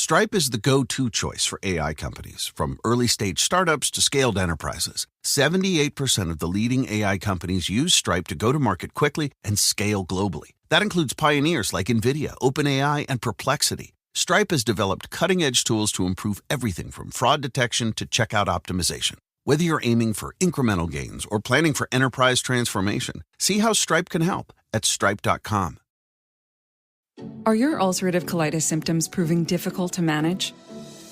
Stripe is the go-to choice for AI companies, from early-stage startups to scaled enterprises. 78% of the leading AI companies use Stripe to go to market quickly and scale globally. That includes pioneers like NVIDIA, OpenAI, and Perplexity. Stripe has developed cutting-edge tools to improve everything from fraud detection to checkout optimization. Whether you're aiming for incremental gains or planning for enterprise transformation, see how Stripe can help at stripe.com. Are your ulcerative colitis symptoms proving difficult to manage?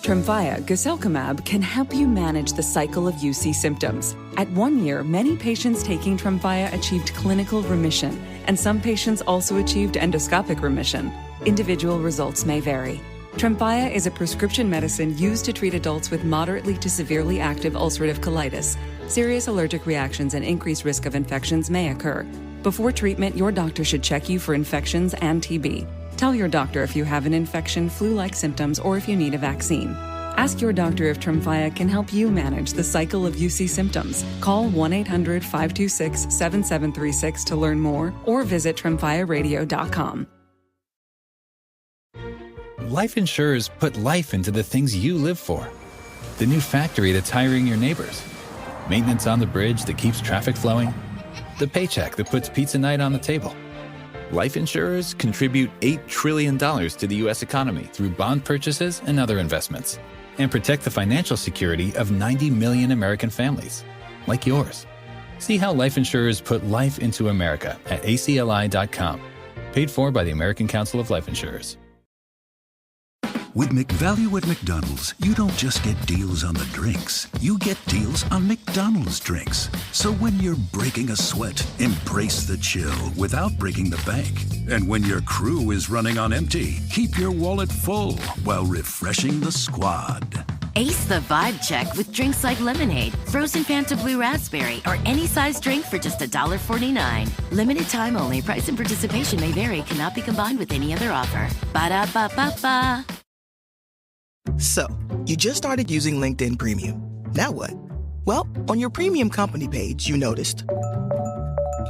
Tremfya guselkumab can help you manage the cycle of UC symptoms. At 1 year, many patients taking Tremfya achieved clinical remission, and some patients also achieved endoscopic remission. Individual results may vary. Tremfya is a prescription medicine used to treat adults with moderately to severely active ulcerative colitis. Serious allergic reactions and increased risk of infections may occur. Before treatment, your doctor should check you for infections and TB. Tell your doctor if you have an infection, flu-like symptoms, or if you need a vaccine. Ask your doctor if Tremfya can help you manage the cycle of UC symptoms. Call 1-800-526-7736 to learn more, or visit tremfyaradio.com. Life insurers put life into the things you live for. The new factory that's hiring your neighbors. Maintenance on the bridge that keeps traffic flowing. The paycheck that puts pizza night on the table. Life insurers contribute $8 trillion to the U.S. economy through bond purchases and other investments, and protect the financial security of 90 million American families, like yours. See how life insurers put life into America at acli.com. Paid for by the American Council of Life Insurers. With McValue at McDonald's, you don't just get deals on the drinks. You get deals on McDonald's drinks. So when you're breaking a sweat, embrace the chill without breaking the bank. And when your crew is running on empty, keep your wallet full while refreshing the squad. Ace the vibe check with drinks like lemonade, frozen Fanta Blue Raspberry, or any size drink for just $1.49. Limited time only. Price and participation may vary. Cannot be combined with any other offer. Ba-da-ba-ba-ba. So, you just started using LinkedIn Premium. Now what? Well, on your premium company page, you noticed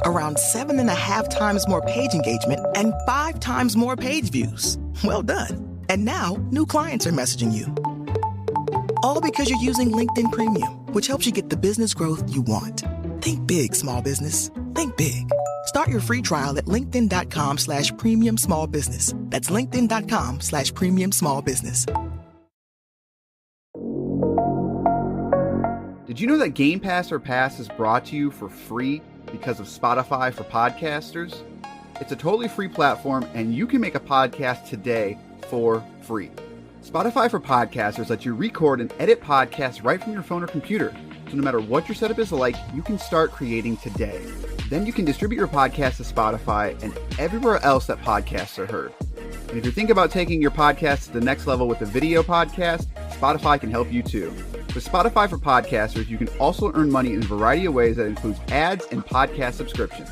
around 7.5 times more page engagement and 5 times more page views. Well done. And now, new clients are messaging you. All because you're using LinkedIn Premium, which helps you get the business growth you want. Think big, small business. Think big. Start your free trial at linkedin.com/premium small business. That's linkedin.com/premium small business. Did you know that Game Pass or Pass is brought to you for free because of Spotify for podcasters? It's a totally free platform, and you can make a podcast today for free. Spotify for podcasters lets you record and edit podcasts right from your phone or computer. So no matter what your setup is like, you can start creating today. Then you can distribute your podcast to Spotify and everywhere else that podcasts are heard. And if you're thinking about taking your podcast to the next level with a video podcast, Spotify can help you too. With Spotify for podcasters, you can also earn money in a variety of ways that includes ads and podcast subscriptions.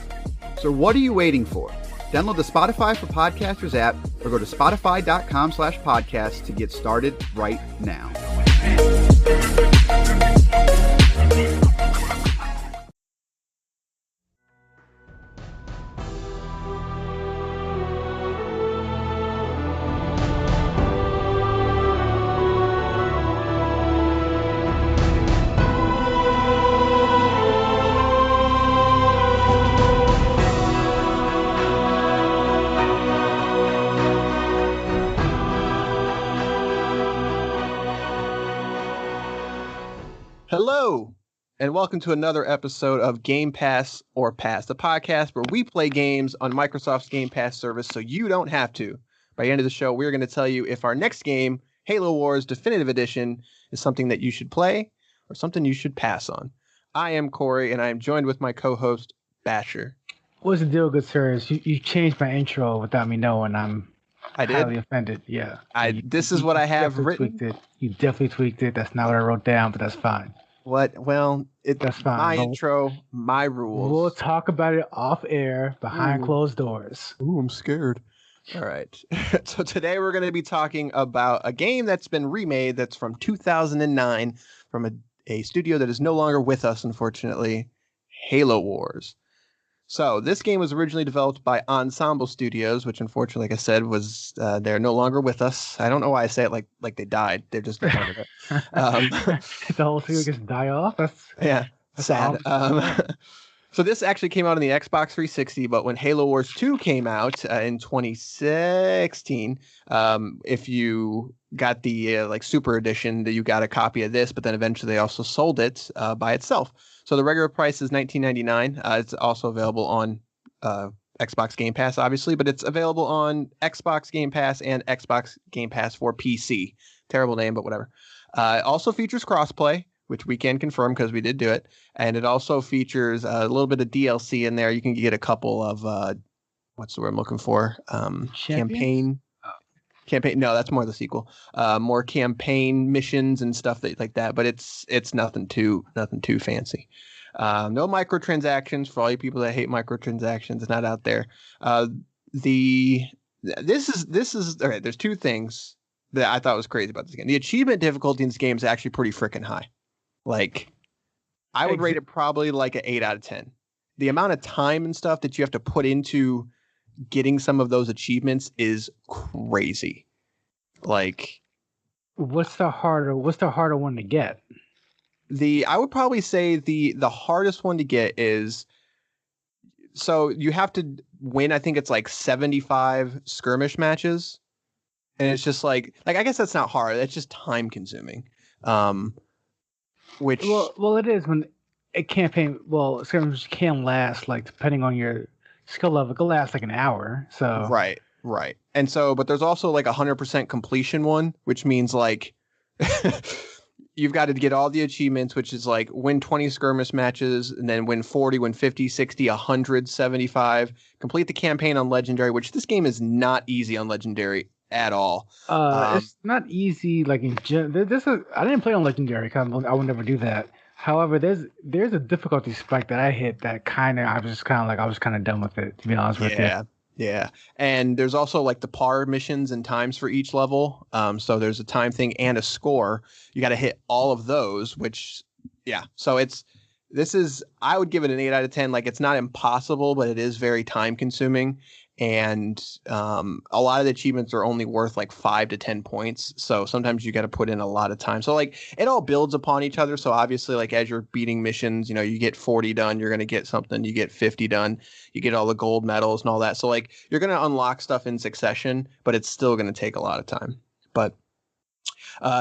So what are you waiting for? Download the Spotify for Podcasters app or go to spotify.com/podcast to get started right now. Hello, and welcome to another episode of Game Pass or Pass, the podcast where we play games on Microsoft's Game Pass service so you don't have to. By the end of the show, we're going to tell you if our next game, Halo Wars Definitive Edition, is something that you should play or something you should pass on. I am Corey, and I am joined with my co-host, Basher. What's the deal, good sirs? You changed my intro without me knowing. I'm highly offended. Yeah. This is what I have written. You definitely tweaked it. That's not what I wrote down, but that's fine. What? Well, that's fine. My intro, my rules. We'll talk about it off air, behind closed doors. Ooh, I'm scared. All right. So today we're going to be talking about a game that's been remade that's from 2009 from a studio that is no longer with us, unfortunately, Halo Wars. So this game was originally developed by Ensemble Studios, which unfortunately, like I said, was they're no longer with us. I don't know why I say it like they died. They're just a part of it. The whole thing just die off. That's sad. So this actually came out on the Xbox 360, but when Halo Wars 2 came out in 2016, if you got the Super Edition, that you got a copy of this, but then eventually they also sold it by itself. So the regular price is $19.99. It's also available on Xbox Game Pass, obviously, but it's available on Xbox Game Pass and Xbox Game Pass for PC. Terrible name, but whatever. It also features crossplay, which we can confirm because we did do it. And it also features a little bit of DLC in there. You can get a couple of, what's the word I'm looking for? Campaign. No, that's more the sequel. More campaign missions and stuff like that. But it's nothing too fancy. No microtransactions for all you people that hate microtransactions. It's not out there. This is okay. There's two things that I thought was crazy about this game. The achievement difficulty in this game is actually pretty freaking high. Like, I would rate it probably like an 8 out of 10. The amount of time and stuff that you have to put into getting some of those achievements is crazy. Like, what's the harder one to get? I would probably say the hardest one to get is, so you have to win, I think it's like 75 skirmish matches. And it's just like I guess that's not hard. That's just time consuming. Which well, it is when a campaign. Well, skirmishes can last, like, depending on your skill level, it can last like an hour. So right. And so, but there's also like 100% completion one, which means like you've got to get all the achievements, which is like win 20 skirmish matches, and then win 40, win 50, 60, 100, 75. Complete the campaign on Legendary, which this game is not easy on Legendary at all. It's not easy. Like in I didn't play on Legendary because I would never do that. However, there's a difficulty spike that I hit that I was kind of done with it, to be honest with you. Yeah. And there's also like the par missions and times for each level. So there's a time thing and a score. You got to hit all of those, which, yeah. So I would give it an 8 out of 10. Like, it's not impossible, but it is very time consuming. And a lot of the achievements are only worth like 5 to 10 points. So sometimes you got to put in a lot of time. So like it all builds upon each other. So obviously, like, as you're beating missions, you get 40 done, you're going to get something. You get 50 done, you get all the gold medals and all that. So like you're going to unlock stuff in succession, but it's still going to take a lot of time. But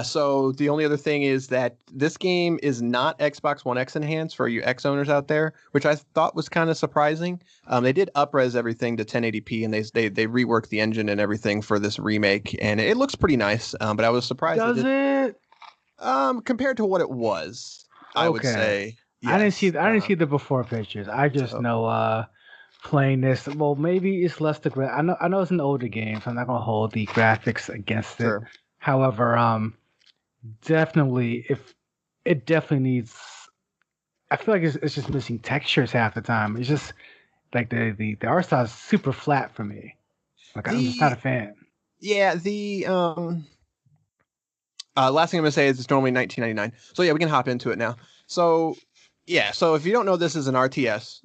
so the only other thing is that this game is not Xbox One X enhanced for you X owners out there, which I thought was kind of surprising. They did up-res everything to 1080p, and they reworked the engine and everything for this remake, and it looks pretty nice. But I was surprised. Does it? Compared to what it was, I would say. Yes. I didn't see the before pictures. I just know playing this. Well, maybe it's less I know it's an older game, so I'm not gonna hold the graphics against it. Sure. However, definitely, it definitely needs. I feel like it's just missing textures half the time. It's just like the art style is super flat for me. Like, I'm just not a fan. Yeah, the last thing I'm gonna say is it's normally $19.99. So yeah, we can hop into it now. So yeah, so if you don't know, this is an RTS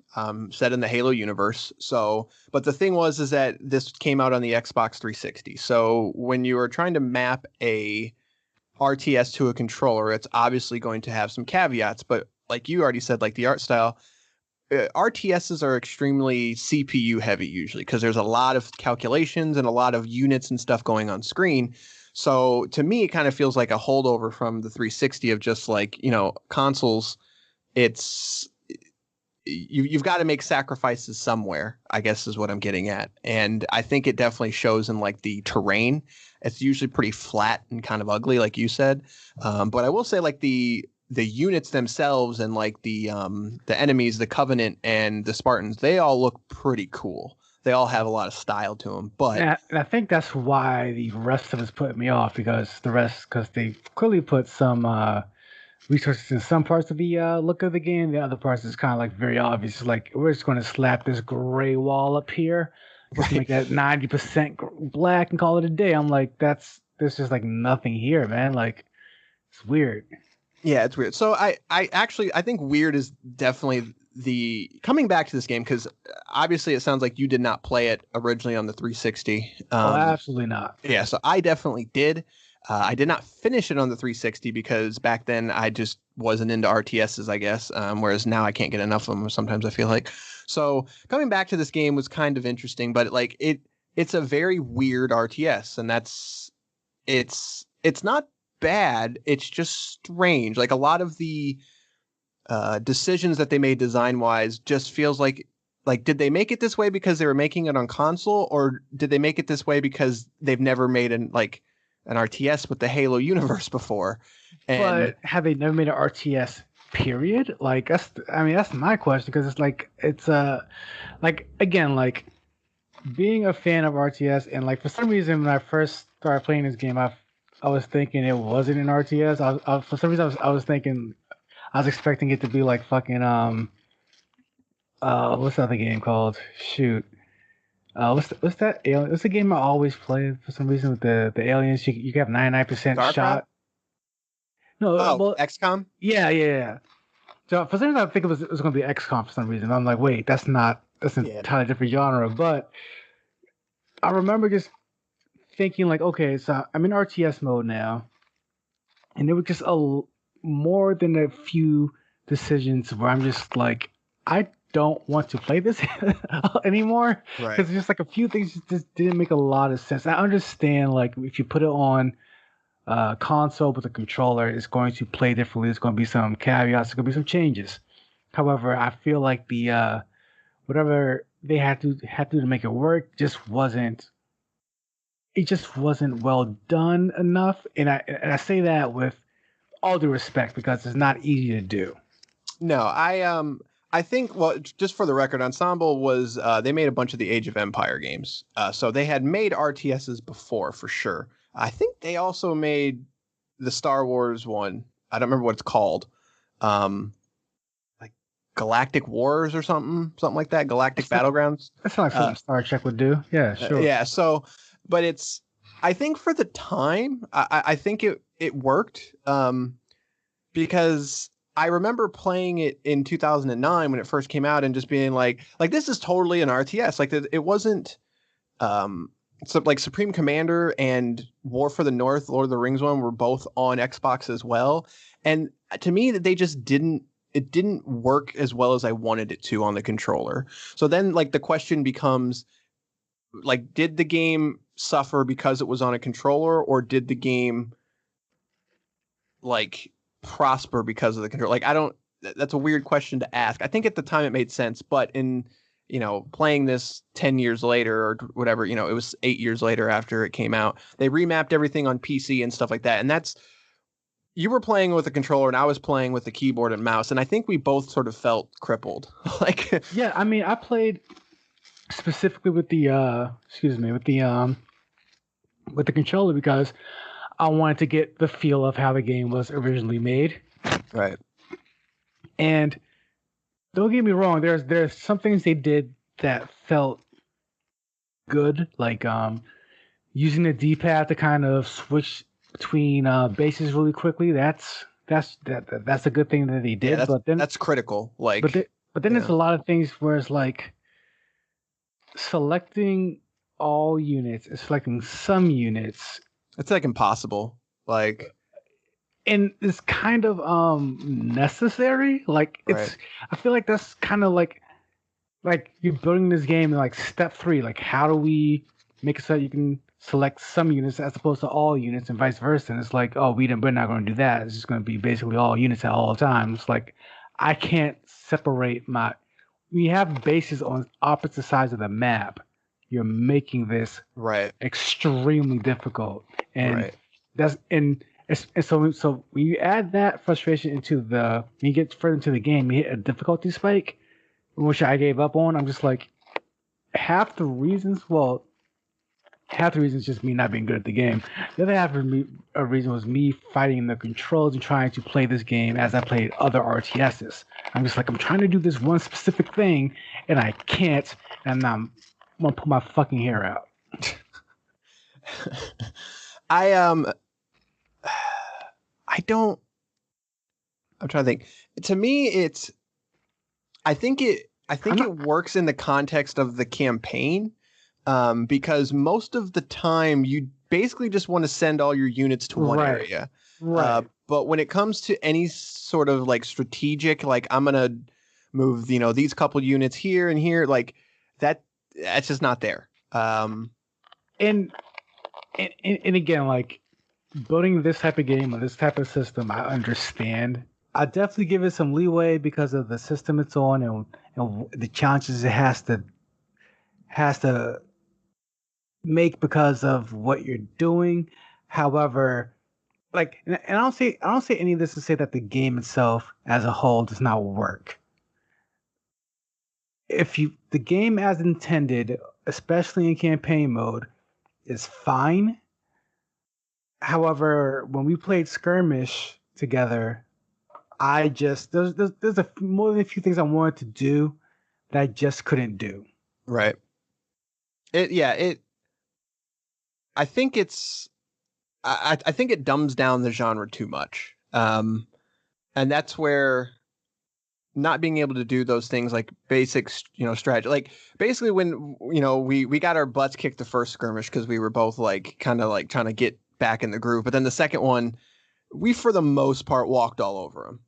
set in the Halo universe. So, but the thing is that this came out on the Xbox 360. So when you are trying to map a RTS to a controller, it's obviously going to have some caveats. But like you already said, like the art style, RTSs are extremely CPU heavy usually because there's a lot of calculations and a lot of units and stuff going on screen. So to me, it kind of feels like a holdover from the 360 of just like, consoles. It's you've got to make sacrifices somewhere, I guess is what I'm getting at. And I think it definitely shows in like the terrain. It's usually pretty flat and kind of ugly, like you said. But I will say, like, the units themselves and like the enemies, the Covenant and the Spartans, they all look pretty cool. They all have a lot of style to them. But and I think that's why the rest of us put me off, because they clearly put some resources in some parts of the look of the game. The other parts is kind of like very obvious. Like, we're just going to slap this gray wall up here, just make that 90% black and call it a day. I'm like, there's just like nothing here, man. Like, it's weird. Yeah, it's weird. So I think weird is definitely coming back to this game, because obviously it sounds like you did not play it originally on the 360. Absolutely not. Yeah, so I definitely did. I did not finish it on the 360 because back then I just wasn't into RTSs, I guess. Whereas now I can't get enough of them. Sometimes I feel like. So coming back to this game was kind of interesting, but it's a very weird RTS, and it's not bad. It's just strange. Like a lot of the decisions that they made design wise just feels like did they make it this way because they were making it on console, or did they make it this way because they've never made an RTS with the Halo universe before? But have they never made an RTS period? Like that's my question, because it's again, being a fan of RTS, and for some reason when I first started playing this game, I was thinking it wasn't an RTS. For some reason I was thinking, I was expecting it to be like fucking what's the other game called? Shoot. What's that alien? What's the game I always play for some reason with the aliens? You have 99% shot. No, XCOM. Yeah. So for some reason I think it was going to be XCOM for some reason. I'm like, wait, that's an entirely different genre. But I remember just thinking like, okay, so I'm in RTS mode now, and there were just more than a few decisions where I'm just like, I don't want to play this anymore, because it's just like a few things just didn't make a lot of sense. I understand if you put it on console with a controller, it's going to play differently. There's going to be some caveats. There's going to be some changes. However, I feel like the whatever they had to do to make it work just wasn't well done enough. And I say that with all due respect, because it's not easy to do. No, I think, well, just for the record, Ensemble was, they made a bunch of the Age of Empire games. So they had made RTSs before, for sure. I think they also made the Star Wars one. I don't remember what it's called. Like Galactic Wars or something like that. Galactic Battlegrounds. That's like something Star Trek would do. Yeah, sure. Yeah, so, but I think for the time, I think it worked. Because I remember playing it in 2009 when it first came out and just being like this is totally an RTS. Like it wasn't so like Supreme Commander and War for the North, Lord of the Rings one, were both on Xbox as well. And to me, that it didn't work as well as I wanted it to on the controller. So then the question becomes, did the game suffer because it was on a controller, or did the game prosper because of the control? That's a weird question to ask. I think at the time it made sense, but in playing this 10 years later or whatever, it was 8 years later after it came out, they remapped everything on PC and stuff like that. And you were playing with a controller and I was playing with a keyboard and mouse, and I think we both sort of felt crippled. Yeah, I played specifically with the with the controller because I wanted to get the feel of how the game was originally made. Right. And don't get me wrong, there's some things they did that felt good, like using the D-pad to kind of switch between bases really quickly. That's a good thing that they did. Yeah, but then that's critical. But then there's a lot of things where it's like selecting all units and selecting some units. It's impossible. And it's kind of necessary. Right. I feel like that's kind of like you're building this game in step 3. How do we make it so that you can select some units as opposed to all units, and vice versa? And it's we're not going to do that. It's just going to be basically all units at all times. It's I can't separate we have bases on opposite sides of the map. You're making this extremely difficult, and so when you add that frustration into when you get further into the game, you hit a difficulty spike, which I gave up on. I'm just half the reasons just me not being good at the game. The other half of a reason was me fighting the controls and trying to play this game as I played other RTSs. I'm just I'm trying to do this one specific thing and I can't, and I'm gonna pull my fucking hair out. I'm trying to think. To me, I think it works in the context of the campaign, because most of the time you basically just want to send all your units to one area. Right. But when it comes to any sort of like strategic, like I'm gonna move, these couple units here and here, like that's just not there. And again, like building this type of game or this type of system, I understand. I definitely give it some leeway because of the system it's on and the challenges it has to make because of what you're doing. However, like, and I don't say any of this to say that the game itself as a whole does not work. The game as intended, especially in campaign mode, is fine. However, when we played Skirmish together, there's more than a few things I wanted to do that I just couldn't do. Right. I think I think it dumbs down the genre too much. And that's where not being able to do those things like basic, strategy, like basically when, we got our butts kicked the first Skirmish because we were both like kind of like trying to get back in the groove. But then the second one, we for the most part walked all over him.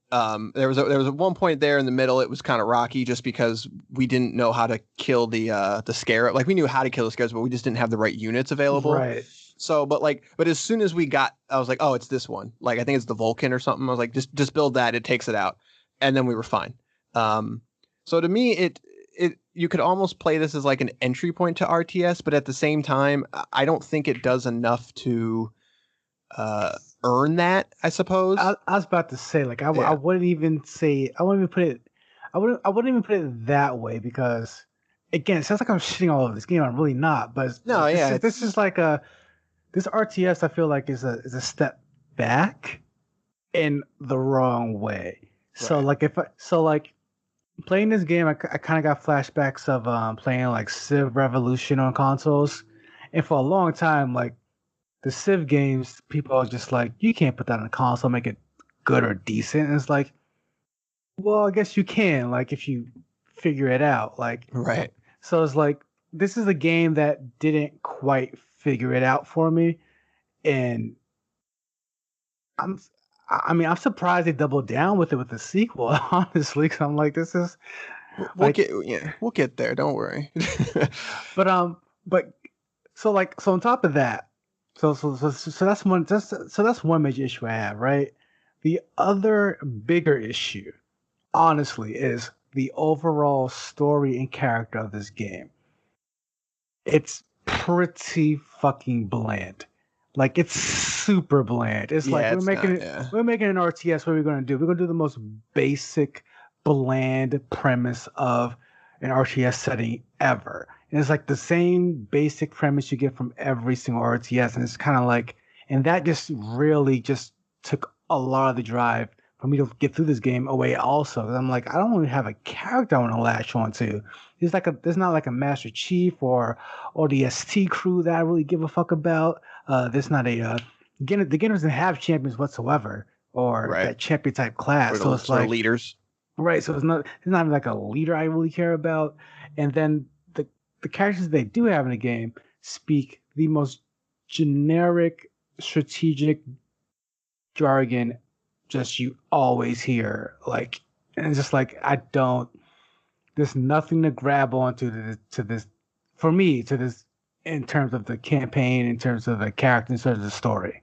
There was one point there in the middle. It was kind of rocky just because we didn't know how to kill the scarab. Like we knew how to kill the scarabs, but we just didn't have the right units available. Right. So, but as soon as I was like, oh, it's this one. Like I think it's the Vulcan or something. I was like, just build that. It takes it out, and then we were fine. So to me, you could almost play this as like an entry point to RTS, but at the same time, I don't think it does enough to earn that, I suppose. I was about to say, like, I wouldn't even put it that way because, again, it sounds like I'm shitting all over this game. I'm really not, but this is like this RTS. I feel like is a step back in the wrong way. Right. So like playing this game, I kind of got flashbacks of playing like Civ Revolution on consoles, and for a long time, like the Civ games, people are just like, you can't put that on a console, make it good or decent. And it's like, well, I guess you can, like if you figure it out, like right. So it's like this is a game that didn't quite figure it out for me, and I'm surprised they doubled down with it with the sequel, honestly, because I'm like, this is we'll get there, don't worry. but on top of that, so that's one major issue I have, right? The other bigger issue, honestly, is the overall story and character of this game. It's pretty fucking bland. Like, it's super bland. It's like we're making an RTS. What are we going to do? We're going to do the most basic, bland premise of an RTS setting ever. And it's like the same basic premise you get from every single RTS. And it's kind of like, and that just really just took a lot of the drive for me to get through this game away also. Because I'm like, I don't even have a character I want to latch on to. There's not like a Master Chief or the ST crew that I really give a fuck about. There's not the game doesn't have champions whatsoever or that champion type class. So it's like leaders. Right. So it's not even like a leader I really care about. And then the characters they do have in the game speak the most generic strategic jargon just you always hear. Like, and it's just like there's nothing to grab onto to this for me to this in terms of the campaign, in terms of the character, in terms of the story.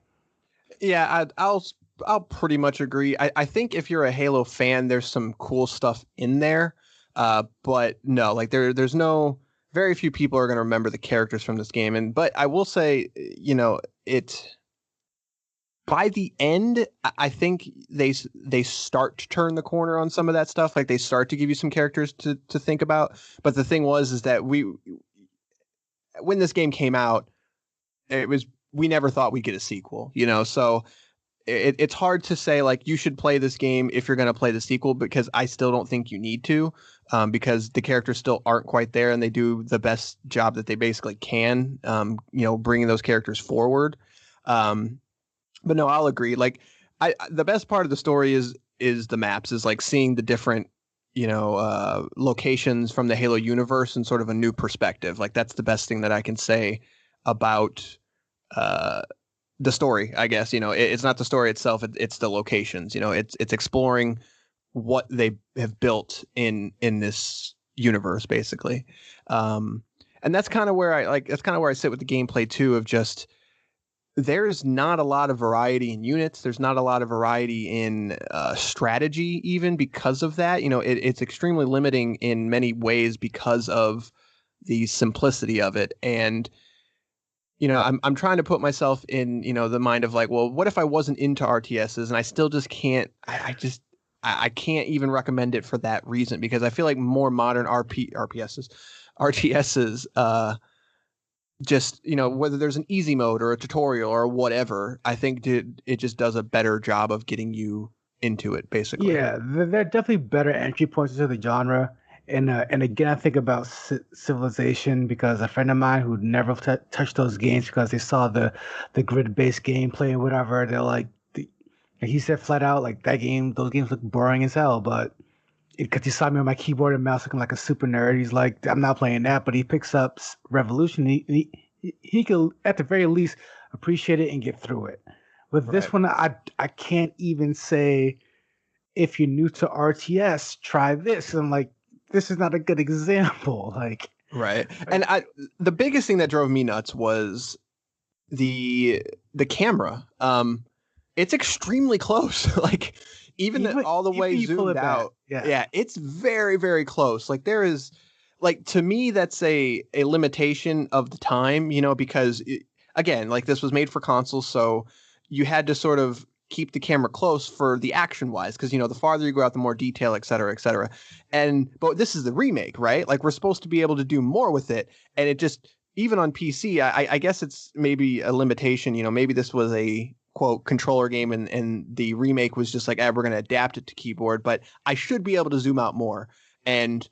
Yeah, I'll pretty much agree. I think if you're a Halo fan, there's some cool stuff in there, but no, like there's no. Very few people are going to remember the characters from this game, but I will say, by the end, I think they start to turn the corner on some of that stuff. Like they start to give you some characters to think about. But the thing is that when this game came out, we never thought we'd get a sequel, so it's hard to say like you should play this game if you're going to play the sequel, because I still don't think you need to, because the characters still aren't quite there and they do the best job that they basically can, bringing those characters forward. But no, I'll agree. Like the best part of the story is the maps, is like seeing the different, locations from the Halo universe in sort of a new perspective. Like that's the best thing that I can say about the story, I guess. It's not the story itself, it's the locations. It's exploring what they have built in this universe, basically. And that's kind of where I sit with the gameplay too, of just there's not a lot of variety in units. There's not a lot of variety in strategy, even because of that. It's extremely limiting in many ways because of the simplicity of it. And, I'm trying to put myself in, the mind of like, well, what if I wasn't into RTSs and I still just can't, I can't even recommend it for that reason, because I feel like more modern RTSs, just whether there's an easy mode or a tutorial or whatever, I think it just does a better job of getting you into it, basically. Yeah, there are definitely better entry points into the genre. And again, I think about Civilization, because a friend of mine who never touched those games because they saw the grid-based gameplay and whatever, they're like, he said flat out, like, those games look boring as hell, but because he saw me on my keyboard and mouse looking like a super nerd, he's like, I'm not playing that. But he picks up Revolution. He could, at the very least, appreciate it and get through it. With this one, I can't even say, if you're new to RTS, try this. I'm like, this is not a good example. Like, right. And the biggest thing that drove me nuts was the camera. It's extremely close. Like, even all the way zoomed out. Yeah, it's very, very close. Like, there is, like, to me, that's a limitation of the time, because again, like, this was made for consoles, so you had to sort of keep the camera close for the action wise, because the farther you go out, the more detail, et cetera, et cetera. But this is the remake, right? Like, we're supposed to be able to do more with it, and it just, even on PC, I guess it's maybe a limitation. Maybe this was a quote controller game and the remake was just like, we're going to adapt it to keyboard, but I should be able to zoom out more. And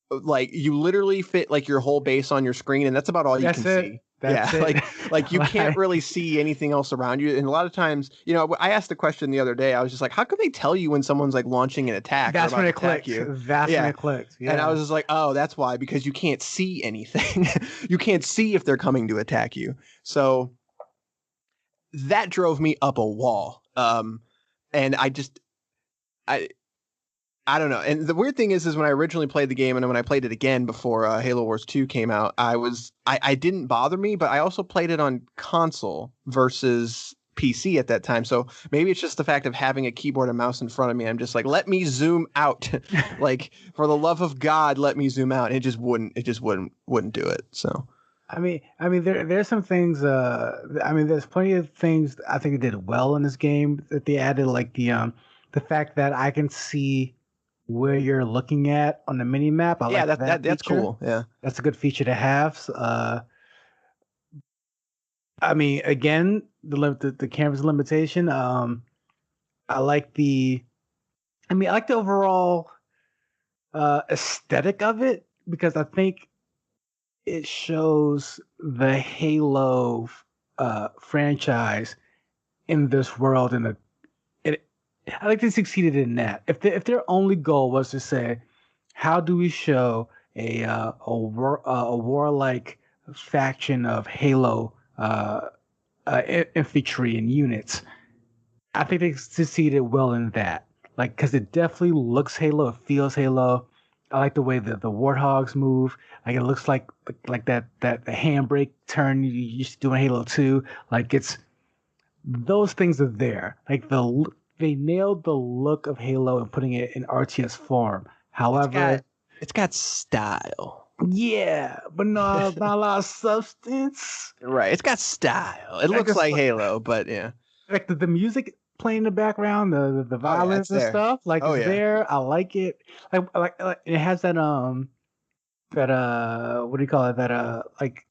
like, you literally fit like your whole base on your screen, and that's about all you can see. That's it. like you can't really see anything else around you. And a lot of times, I asked the question the other day. I was just like, how can they tell you when someone's like launching an attack? That's when it clicked. That's when it clicked. Yeah. And I was just like, oh, that's why, because you can't see anything. You can't see if they're coming to attack you. So that drove me up a wall. And I don't know. And the weird thing is when I originally played the game and when I played it again before Halo Wars 2 came out, I didn't bother me, but I also played it on console versus PC at that time. So maybe it's just the fact of having a keyboard and mouse in front of me. I'm just like, let me zoom out. Like, for the love of God, let me zoom out. It just wouldn't do it. So. I mean, there's some things. There's plenty of things I think they did well in this game that they added, like the fact that I can see where you're looking at on the mini map. That's cool. Yeah, that's a good feature to have. Again, the camera's limitation. I like the overall aesthetic of it, because I think it shows the Halo franchise in this world. I think they succeeded in that. If their only goal was to say, how do we show a warlike faction of Halo infantry and units, I think they succeeded well in that. Like, because it definitely looks Halo, it feels Halo. I like the way that the Warthogs move. Like, it looks like that the handbrake turn you used to do in Halo 2. Like, it's those things are there. Like, they nailed the look of Halo and putting it in RTS form. However, it's got style. Yeah, but not a lot of substance. Right, it's got style. It looks like Halo, but yeah. Like the music playing in the background, the violence and stuff. Like, it's there. I like it. Like it has that what do you call it? That like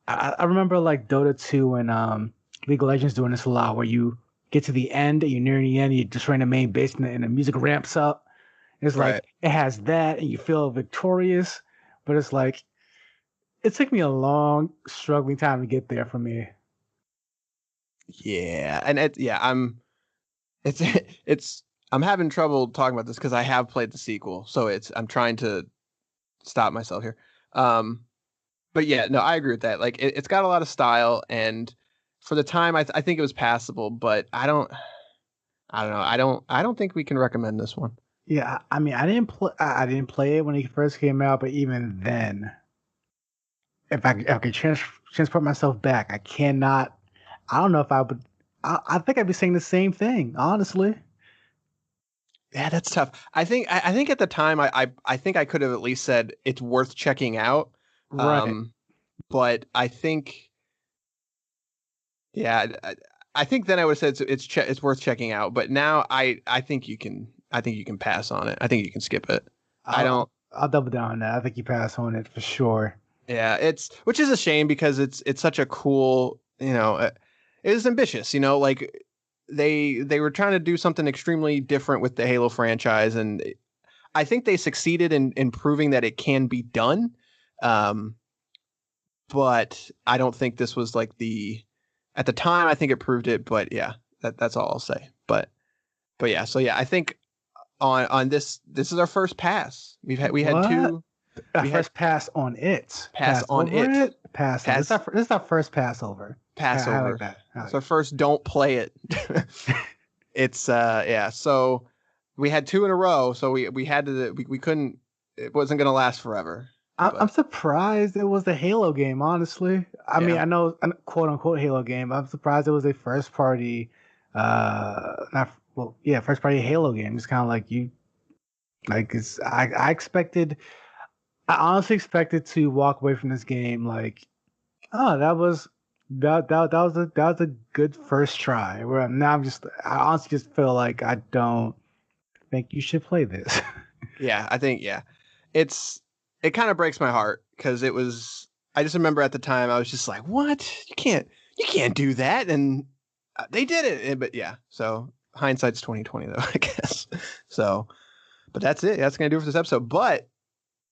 I remember like Dota 2 and League of Legends doing this a lot, where you get to the end, and you're nearing the end, you're destroying the main base, and the music ramps up. It's like, it has that, and you feel victorious, but it's like, it took me a long, struggling time to get there for me. Yeah, and I'm having trouble talking about this because I have played the sequel, so I'm trying to stop myself here. But yeah, no, I agree with that. Like it's got a lot of style, and for the time, I think it was passable. But I don't know. I don't think we can recommend this one. Yeah, I mean, I didn't play it when it first came out, but even then, if I could transport myself back, I cannot. I don't know if I would. I think I'd be saying the same thing, honestly. Yeah, that's tough. I think at the time I think I could have at least said it's worth checking out. Right. But I think, yeah, I think then I would have said it's worth checking out. But now I think you can pass on it. I think you can skip it. I'll double down on that. I think you pass on it for sure. Yeah, which is a shame because it's such a cool, it is ambitious, like they were trying to do something extremely different with the Halo franchise, and I think they succeeded in proving that it can be done. But I don't think this was like at the time, I think it proved it, but yeah, that's all I'll say. But yeah, so yeah, I think on this is our first pass. We had two. First pass on it. Pass on it. Pass. This is our first Passover. Passover. I like that. It's our first don't play it. It's yeah. So we had two in a row. So we had to we couldn't. It wasn't going to last forever. I'm surprised it was the Halo game. Honestly, I mean, I know quote unquote Halo game. I'm surprised it was a first party. First party Halo game. It's kind of like you. Like it's. I honestly expected to walk away from this game like, oh, that was a good first try. Where now I honestly just feel like I don't think you should play this. Yeah, I think it kind of breaks my heart because I just remember at the time I was just like, what? You can't do that, and they did it. But yeah, so hindsight's 20/20 though, I guess. So, but that's it. That's gonna do it for this episode. But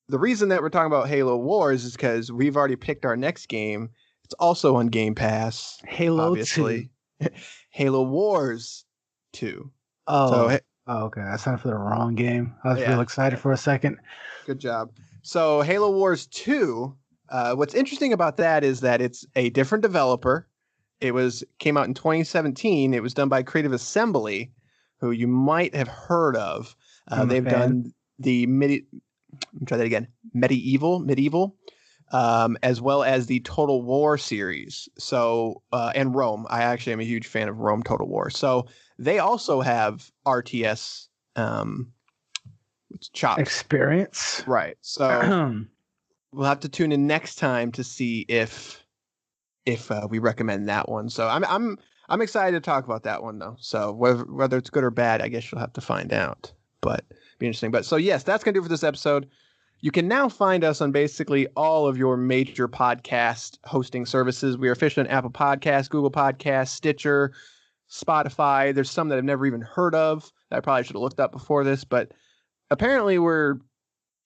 the reason that we're talking about Halo Wars is because we've already picked our next game. It's also on Game Pass. Halo obviously. 2. Halo Wars 2. Oh, okay. I signed up for the wrong game. I was real excited for a second. Good job. So Halo Wars 2, what's interesting about that is that it's a different developer. It came out in 2017. It was done by Creative Assembly, who you might have heard of. They've done the Medieval, as well as the Total War series. So, and Rome. I actually am a huge fan of Rome Total War. So they also have RTS chops. Experience. Right. So we'll have to tune in next time to see if we recommend that one. So I'm excited to talk about that one though. So whether it's good or bad, I guess you'll have to find out. But be interesting. But so yes, that's gonna do it for this episode. You can now find us on basically all of your major podcast hosting services. We are officially on Apple Podcasts, Google Podcasts, Stitcher, Spotify. There's some that I've never even heard of that I probably should have looked up before this, but apparently our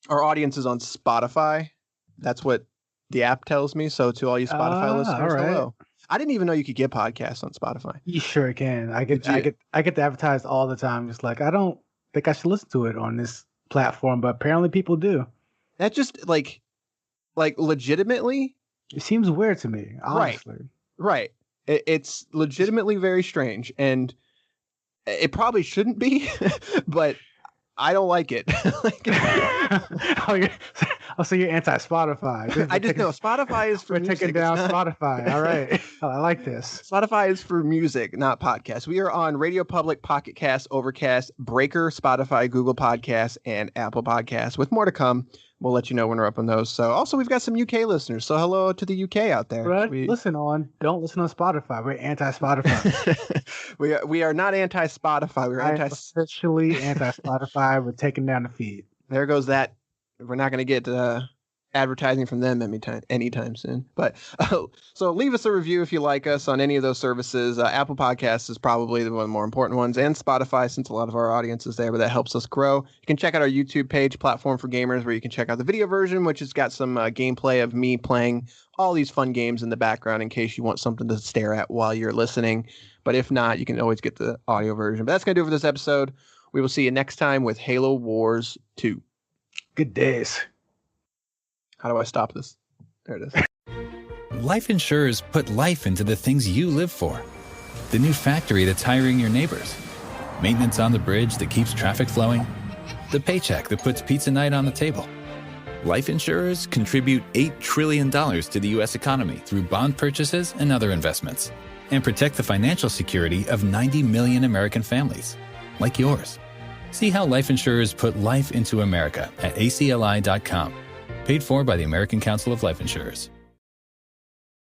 audience is on Spotify. That's what the app tells me. So to all you Spotify listeners, hello. I didn't even know you could get podcasts on Spotify. You sure can. I get advertised all the time. Just like I don't think I should listen to it on this platform, but apparently people do. That just like legitimately, it seems weird to me. Honestly, right. It's legitimately very strange, and it probably shouldn't be, but I don't like it. So you're anti-Spotify. I just know Spotify is for music. Taking down Spotify. All right. Oh, I like this. Spotify is for music, not podcasts. We are on Radio Public, Pocket Cast, Overcast, Breaker, Spotify, Google Podcasts, and Apple Podcasts. With more to come, we'll let you know when we're up on those. So also we've got some UK listeners. So hello to the UK out there. Don't listen on Spotify. We're anti-Spotify. we are not anti-Spotify. We're officially anti-Spotify. We're taking down the feed. There goes that. We're not going to get advertising from them anytime soon. But so leave us a review if you like us on any of those services. Apple Podcasts is probably one of the more important ones, and Spotify, since a lot of our audience is there, but that helps us grow. You can check out our YouTube page, Platform for Gamers, where you can check out the video version, which has got some gameplay of me playing all these fun games in the background in case you want something to stare at while you're listening. But if not, you can always get the audio version. But that's going to do it for this episode. We will see you next time with Halo Wars 2. Good days. How do I stop this? There it is. Life insurers put life into the things you live for. The new factory that's hiring your neighbors. Maintenance on the bridge that keeps traffic flowing. The paycheck that puts pizza night on the table. Life insurers contribute $8 trillion to the U.S. economy through bond purchases and other investments, and protect the financial security of 90 million American families, like yours. See how life insurers put life into America at acli.com. Paid for by the American Council of Life Insurers.